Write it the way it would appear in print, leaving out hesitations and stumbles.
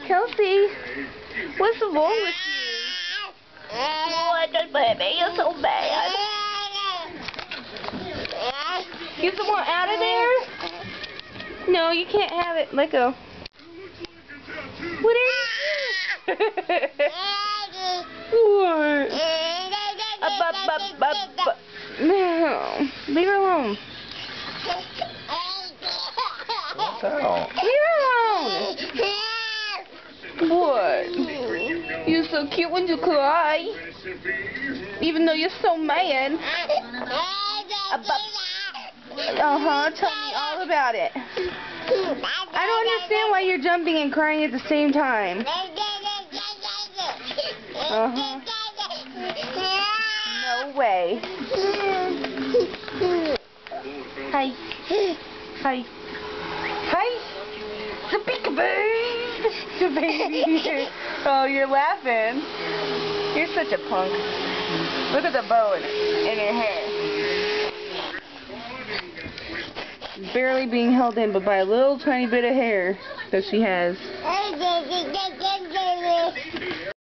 Kelsey, what's wrong with you? What, baby? You're so bad. Get the one out of there? No, you can't have it. Let go. What are you doing? What? No. Leave her alone. What's out? Leave her alone. What? You're so cute when you cry. Even though you're so mad. Tell me all about it. I don't understand why you're jumping and crying at the same time. No way. Hi. Hi. Hi. The peekaboo. The baby. Oh, you're laughing. You're such a punk. Look at the bow in her hair. Barely being held in, but by a little tiny bit of hair that she has.